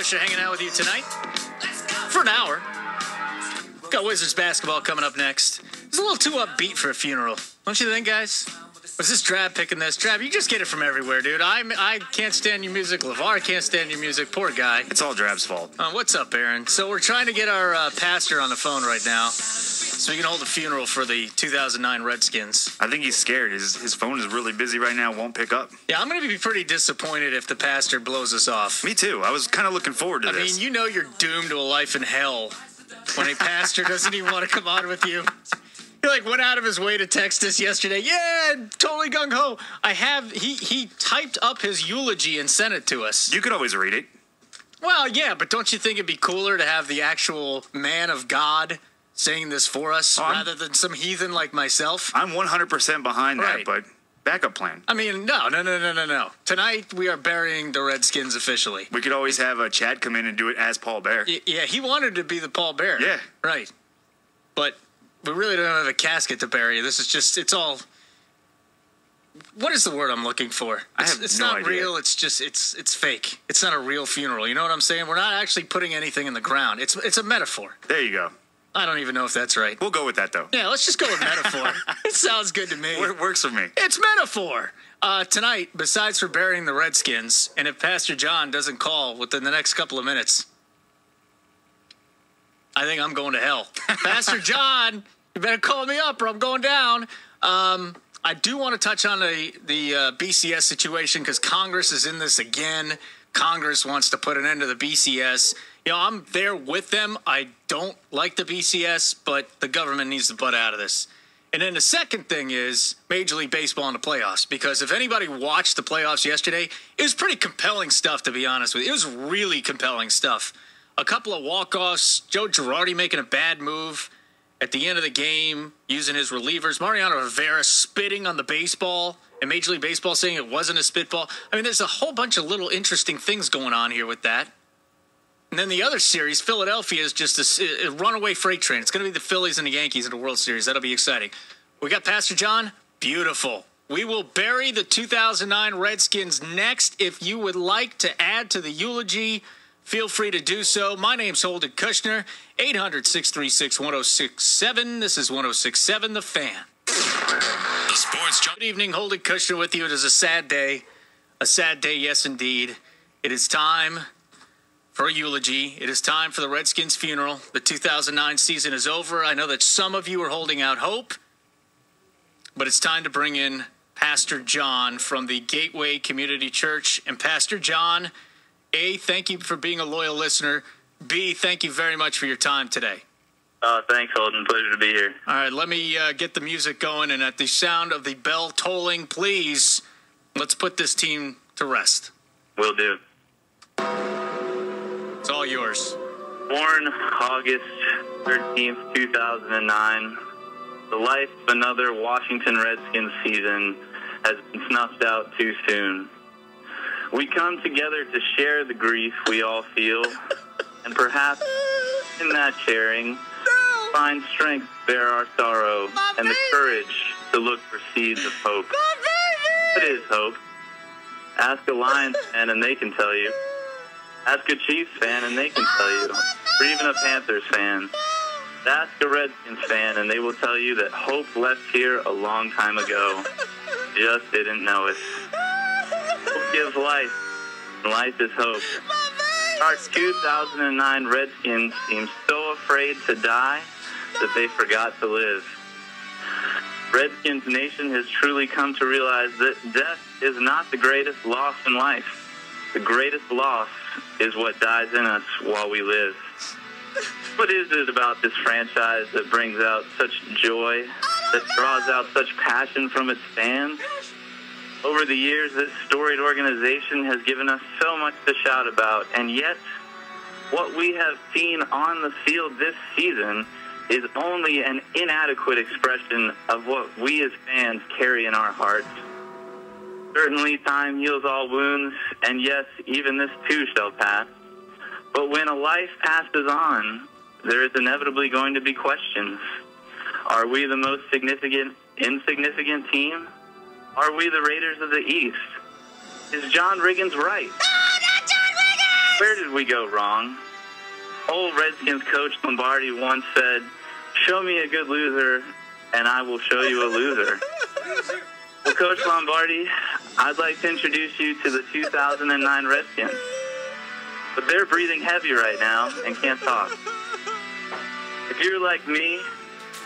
Kushner hanging out with you tonight for an hour. Got Wizards basketball coming up next. It's a little too upbeat for a funeral, don't you think, guys? Was this Drab picking this? Drab, you just get it from everywhere, dude. I can't stand your music. LeVar can't stand your music. Poor guy. It's all Drab's fault. What's up, Aaron? So we're trying to get our pastor on the phone right now so we can hold a funeral for the 2009 Redskins. I think he's scared. His phone is really busy right now, won't pick up. Yeah, I'm going to be pretty disappointed if the pastor blows us off. Me too. I was kind of looking forward to this. I mean, you know you're doomed to a life in hell when a pastor doesn't even want to come on with you. He went out of his way to text us yesterday. Yeah, totally gung-ho. He typed up his eulogy and sent it to us. You could always read it. Well, yeah, but don't you think it'd be cooler to have the actual man of God saying this for us rather than some heathen like myself? I'm 100% behind that, but backup plan. I mean, no. Tonight we are burying the Redskins officially. We could always have Chad come in and do it as Paul Bear. Yeah, he wanted to be the Paul Bear. Yeah. Right. But we really don't have a casket to bury. This is just, it's all, what is the word I'm looking for? It's no not idea. real. It's just, it's fake. It's not a real funeral. You know what I'm saying? We're not actually putting anything in the ground. It's a metaphor. There you go. I don't even know if that's right. We'll go with that, though. Yeah, let's just go with metaphor. It sounds good to me. It works for me. It's metaphor. Tonight, besides for burying the Redskins, and if Pastor John doesn't call within the next couple of minutes, I think I'm going to hell. Pastor John, you better call me up or I'm going down. I do want to touch on the BCS situation because Congress is in this again. Congress wants to put an end to the BCS. You know, I'm there with them. I don't like the BCS, but the government needs to butt out of this. And then the second thing is Major League Baseball in the playoffs, because if anybody watched the playoffs yesterday, it was pretty compelling stuff, to be honest with you. It was really compelling stuff. A couple of walk-offs, Joe Girardi making a bad move at the end of the game, using his relievers, Mariano Rivera spitting on the baseball, and Major League Baseball saying it wasn't a spitball. I mean, there's a whole bunch of little interesting things going on here with that. And then the other series, Philadelphia, is just a runaway freight train. It's going to be the Phillies and the Yankees in the World Series. That'll be exciting. We got Pastor John. Beautiful. We will bury the 2009 Redskins next. If you would like to add to the eulogy, feel free to do so. My name's Holden Kushner, 800-636-1067. This is 1067 The Fan. The Sports Good evening, Holden Kushner with you. It is a sad day. A sad day, yes, indeed. It is time for a eulogy. It is time for the Redskins funeral. The 2009 season is over. I know that some of you are holding out hope, but it's time to bring in Pastor John from the Gateway Community Church. And Pastor John, A, thank you for being a loyal listener. B, thank you very much for your time today. Thanks, Holden. Pleasure to be here. All right, let me get the music going. And at the sound of the bell tolling, please, let's put this team to Will do. It's all yours. Born August 13th, 2009, the life of another Washington Redskins season has been snuffed out too soon. We come together to share the grief we all feel, and perhaps in that sharing, find strength to bear our sorrow and the courage to look for seeds of hope. What is hope? Ask a Lions fan and they can tell you. Ask a Chiefs fan and they can tell you. Or even a Panthers fan. Ask a Redskins fan and they will tell you that hope left here a long time ago. Just didn't know it. Hope gives life, and life is hope. Our 2009 Redskins seem so afraid to die that they forgot to live. Redskins Nation has truly come to realize that death is not the greatest loss in life. The greatest loss is what dies in us while we live. What is it about this franchise that brings out such joy, that draws out such passion from its fans? Over the years, this storied organization has given us so much to shout about, and yet what we have seen on the field this season is only an inadequate expression of what we as fans carry in our hearts. Certainly, time heals all wounds, and yes, even this too shall pass. But when a life passes on, there is inevitably going to be questions. Are we the most insignificant team? Are we the Raiders of the East? Is John Riggins right? No, not John Riggins! Where did we go wrong? Old Redskins coach Lombardi once said, "Show me a good loser, and I will show you a loser." Well, Coach Lombardi, I'd like to introduce you to the 2009 Redskins. But they're breathing heavy right now and can't talk. If you're like me,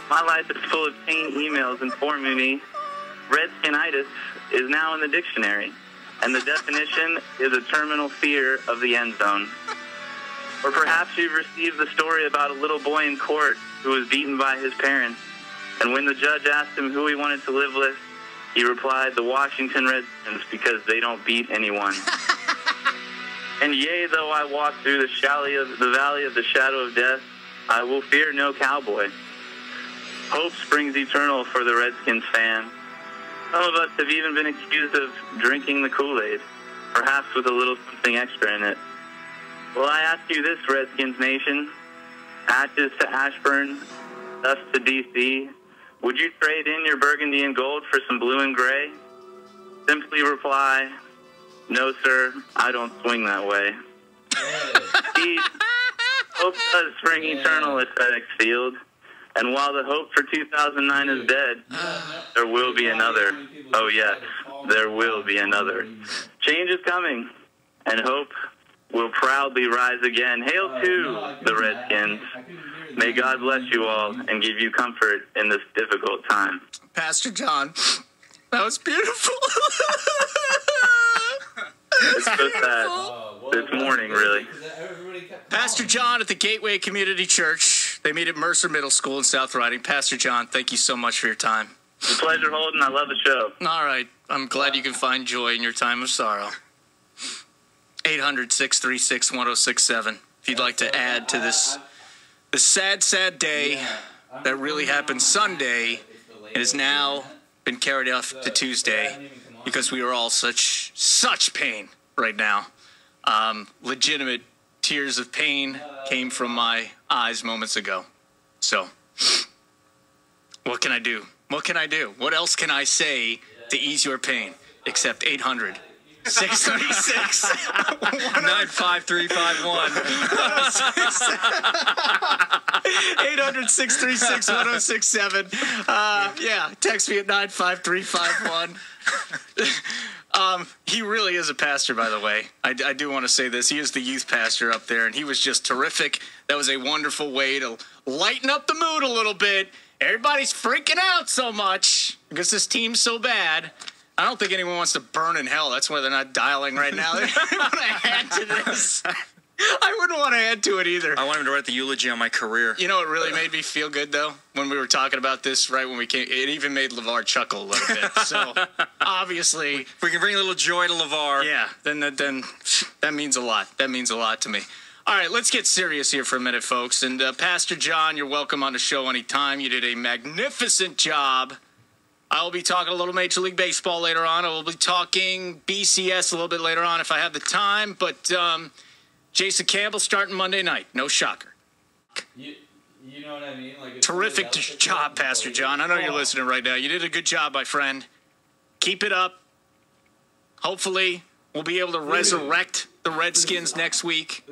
my life is full of chain emails informing me Redskinitis is now in the dictionary, and the definition is a terminal fear of the end zone. Or perhaps you've received the story about a little boy in court who was beaten by his parents, and when the judge asked him who he wanted to live with, he replied, "The Washington Redskins, because they don't beat anyone." And yea, though I walk through the valley of the shadow of death, I will fear no cowboy. Hope springs eternal for the Redskins fan. Some of us have even been accused of drinking the Kool-Aid, perhaps with a little something extra in it. Well, I ask you this, Redskins Nation. Ashes to Ashburn, dust to D.C., would you trade in your burgundy and gold for some blue and gray? Simply reply, "No, sir, I don't swing that way." Indeed, hope does spring eternal at FedEx Field. And while the hope for 2009 is dead, there will be another. Oh, yes, there will be another. Change is coming, and hope will proudly rise again. Hail to the Redskins. May God bless you all and give you comfort in this difficult time. Pastor John, that was beautiful. It's so sad this morning, really. Pastor John at the Gateway Community Church. They meet at Mercer Middle School in South Riding. Pastor John, thank you so much for your time. It's a pleasure, Holden. I love the show. All right. I'm glad you can find joy in your time of sorrow. 800-636-1067. If you'd like to add to this sad, sad day that really happened Sunday and has now been carried off to Tuesday because we are all such pain right now. Legitimate tears of pain came from my eyes moments ago. So, what can I do? What can I do? What else can I say to ease your pain except 800? 636 95351 800-636-1067. Yeah, text me at 95351. He really is a pastor, by the way. I do want to say this. He is the youth pastor up there, and he was just terrific. That was a wonderful way to lighten up the mood a little bit. Everybody's freaking out so much because this team's so bad. I don't think anyone wants to burn in hell. That's why they're not dialing right now. They want to add to this. I wouldn't want to add to it either. I want him to write the eulogy on my career. You know what really made me feel good, though? When we were talking about this, right when we came, it even made LeVar chuckle a little bit. So, obviously... If we can bring a little joy to LeVar. Yeah, then that means a lot. That means a lot to me. All right, let's get serious here for a minute, folks. And Pastor John, you're welcome on the show anytime. You did a magnificent job. I will be talking a little Major League Baseball later on. I will be talking BCS a little bit later on if I have the time. But Jason Campbell starting Monday night. No shocker. You know what I mean? Like terrific job, Pastor John. I know you're listening right now. You did a good job, my friend. Keep it up. Hopefully, we'll be able to resurrect the Redskins next week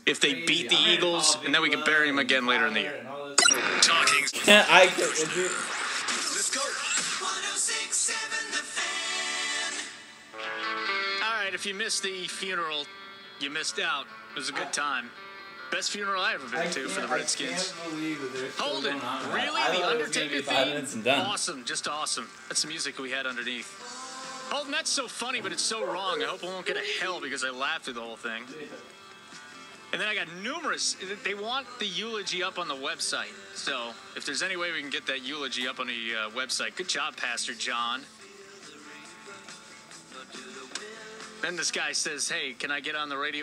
if they beat the Eagles, and then we can bury them again later in the year. Talking. Yeah, Let's go. 106.7 The Fan. All right, if you missed the funeral, you missed out. It was a good time. Best funeral I ever been to for the Redskins. Holden, really? The Undertaker theme? Awesome, just awesome. That's the music we had underneath. Holden, that's so funny, but it's so wrong. I hope I won't get a hell because I laughed through the whole thing. And then I got numerous. They want the eulogy up on the website. So if there's any way we can get that eulogy up on the website, good job, Pastor John. Then this guy says, "Hey, can I get on the radio?"